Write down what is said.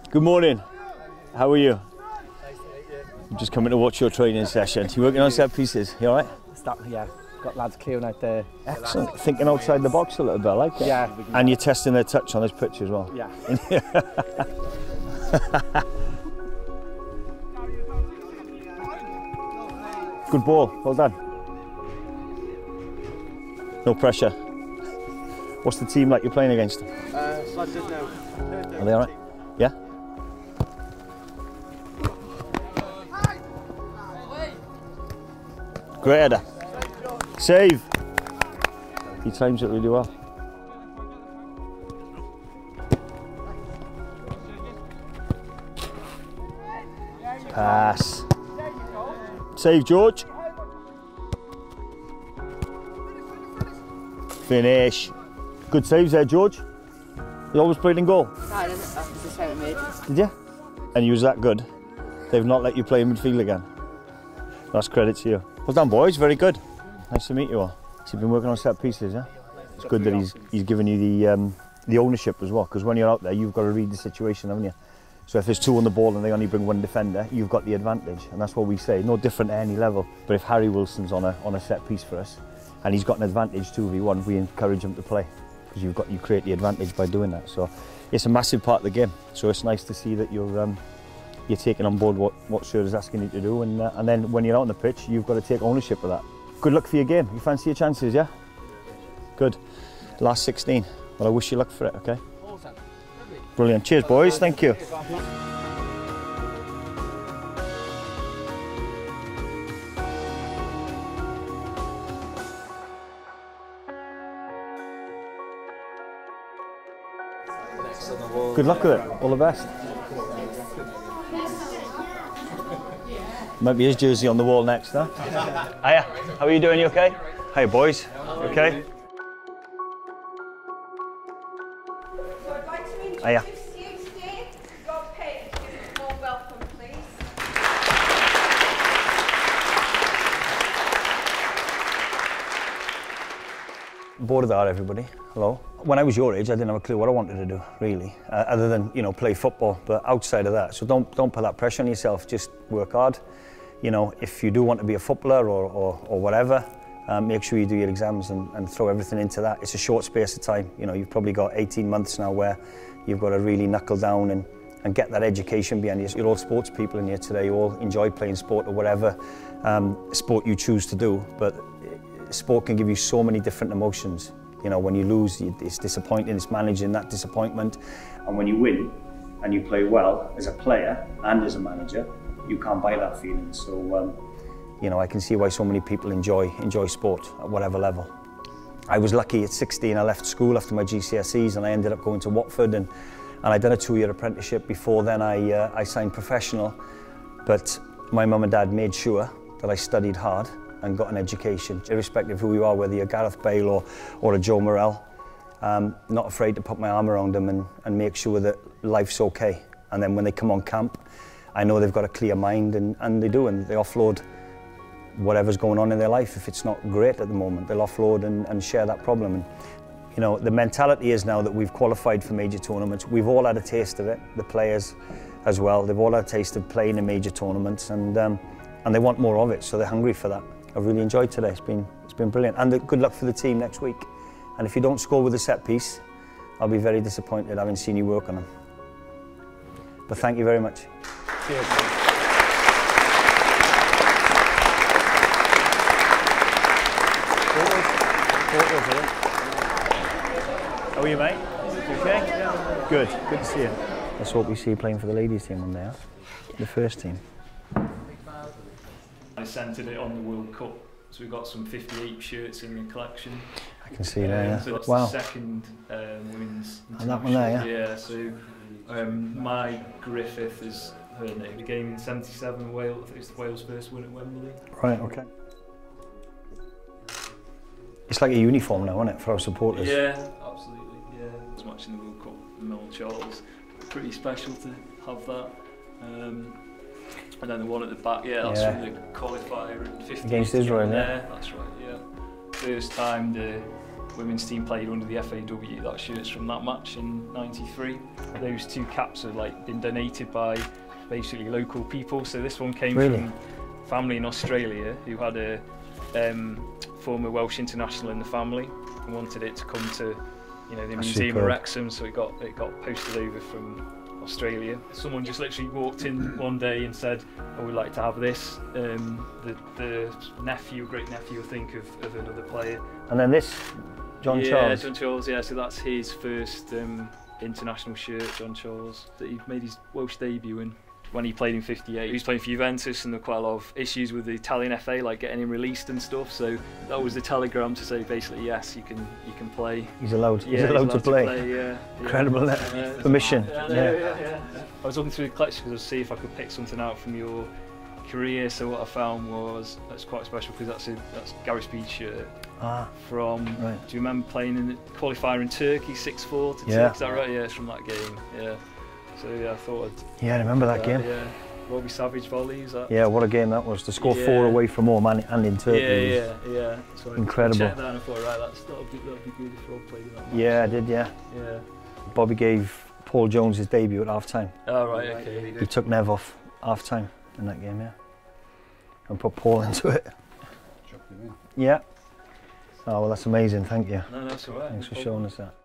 Good morning. How are you? I'm just coming to watch your training session. You working on set pieces? You all right? Yeah. Got lads queuing out there. Excellent. Thinking outside the box a little bit, I like it. Yeah. And you're testing their touch on this pitch as well. Yeah. Good ball. Well done. No pressure. What's the team like you're playing against? Are they all right? Yeah? Great header. Save. He times it really well. Pass. Save, George. Finish. Good saves there, George. You always played in goal? No, I didn't. That was the centre mid. Did you? And you was that good? They've not let you play in midfield again? That's credit to you. Well done, boys. Very good. Nice to meet you all. So you've been working on set pieces, yeah? It's good that he's given you the ownership as well, because when you're out there, you've got to read the situation, haven't you? So if there's two on the ball and they only bring one defender, you've got the advantage, and that's what we say. No different at any level. But if Harry Wilson's on a set piece for us, and he's got an advantage 2v1, we encourage him to play, because you create the advantage by doing that. So it's a massive part of the game. So it's nice to see that you're taking on board what Sir is asking you to do, and then when you're out on the pitch, you've got to take ownership of that. Good luck for your game. You fancy your chances, yeah? Good. Last 16. Well, I wish you luck for it, okay? Brilliant. Cheers, boys. Thank you. Good luck with it. All the best. Might be his jersey on the wall next, huh? Hiya. How are you doing? You okay? Hey, boys. You okay? So I'd like to introduce Hiya. you today. Your page. Give us a warm welcome, please. Bored of that, everybody. Hello. When I was your age, I didn't have a clue what I wanted to do, really, other than, you know, play football. But outside of that, so don't put that pressure on yourself. Just work hard. You know, if you do want to be a footballer or whatever, make sure you do your exams and throw everything into that. It's a short space of time. You know, you've probably got 18 months now where you've got to really knuckle down and get that education behind you. You're all sports people in here today. You all enjoy playing sport or whatever sport you choose to do. But sport can give you so many different emotions. You know, when you lose, it's disappointing. It's managing that disappointment. And when you win and you play well as a player and as a manager, you can't buy that feeling. So, you know, I can see why so many people enjoy sport at whatever level. I was lucky at 16, I left school after my GCSEs and I ended up going to Watford and I'd done a 2-year apprenticeship. Before then I signed professional, but my mum and dad made sure that I studied hard and got an education, irrespective of who you are, whether you're Gareth Bale or a Joe Morrell. Not afraid to put my arm around them and make sure that life's okay. And then when they come on camp, I know they've got a clear mind, and they do, and they offload whatever's going on in their life. If it's not great at the moment, they'll offload and share that problem. And, you know, the mentality is now that we've qualified for major tournaments. We've all had a taste of it, the players as well. They've all had a taste of playing in major tournaments, and they want more of it, so they're hungry for that. I've really enjoyed today. It's been brilliant. And good luck for the team next week. And if you don't score with a set piece, I'll be very disappointed having seen you work on them. But thank you very much. Cheers. How are you, mate? You okay? Good. Good to see you. Let's hope we see you playing for the ladies team one day, huh? The first team. I centred it on the World Cup, so we've got some 58 shirts in the collection. I can see there, yeah. So that's wow. the second women's international. And that one there, yeah? Yeah, so my Griffith is her name. The game in '77 Wales, I think it's Wales' first win at Wembley. Right, okay. It's like a uniform now, isn't it, for our supporters? Yeah, absolutely, yeah. I was watching the World Cup in Mill Charles. Pretty special to have that. And then the one at the back, yeah, that's from the qualifier in 50 against Israel, yeah. That's right, yeah. First time the women's team played under the FAW. That shirt's from that match in '93. Those 2 caps have been donated by basically local people. So this one came from family in Australia who had a former Welsh international in the family and wanted it to come to, you know, the museum of Wrexham. So it got posted over from Australia. Someone just literally walked in one day and said, "Oh, we'd like to have this." The nephew, great nephew, I think, of another player. And then this, John Charles. Yeah, John Charles. Yeah, so that's his first international shirt, John Charles, that he made his Welsh debut in. When he played in '58, he was playing for Juventus, and there were quite a lot of issues with the Italian FA, like getting him released and stuff. So that was the telegram to say basically, yes, you can play. He's allowed. Yeah, he's allowed to play. Yeah, Incredible. Permission. Yeah. I was looking through the collection to see if I could pick something out from your career. So what I found was that's quite special because that's Gary Speed's shirt. From. Right. Do you remember playing in the qualifier in Turkey, 6-4 to Turkey? Is that right? Yeah, it's from that game. Yeah. So yeah, I thought I remember that game. Yeah. Robbie Savage volleys. Yeah, what a game that was. To score 4 away from home and in Turkey. Yeah. So incredible. I checked that and I thought, right, that'll be good if Rob played in that match. Yeah, I did, yeah. Bobby gave Paul Jones his debut at half-time. Oh, right, okay. He took Nev off half-time in that game, yeah. And put Paul into it. Yeah. Oh, well, that's amazing, thank you. No, that's all right. Thanks for showing us that.